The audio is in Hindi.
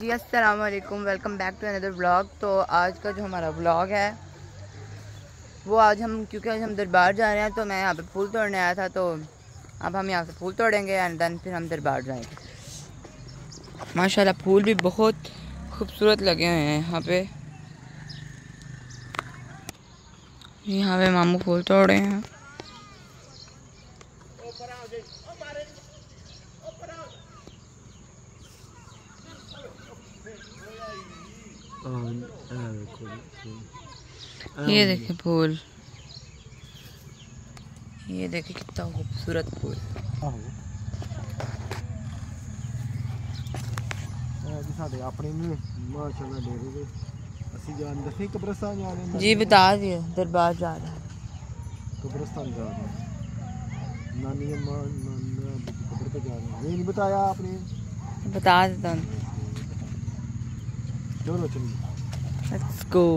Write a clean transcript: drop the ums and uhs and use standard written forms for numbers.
जी अस्सलाम वालेकुम, welcome back to another vlog. तो आज का जो हमारा व्लॉग है वो आज हम दरबार जा रहे हैं, तो मैं यहाँ पे फूल तोड़ने आया था। तो अब हम यहाँ से फूल तोड़ेंगे एंड देन फिर हम दरबार जाएंगे। माशाल्लाह फूल भी बहुत खूबसूरत लगे हुए हैं यहाँ पे। मामू फूल तोड़ रहे हैं। ये देखिए फूल, ये देखिए कितना खूबसूरत फूल। जी बता दिए, दरबार जा रहे हैं। कब्रिस्तान जा रहे हैं, नानी अम्मा कब्र पे जा रहे हैं। ये नहीं बताया आपने? बता देता हूँ। चलो चलिए, लेट्स गो।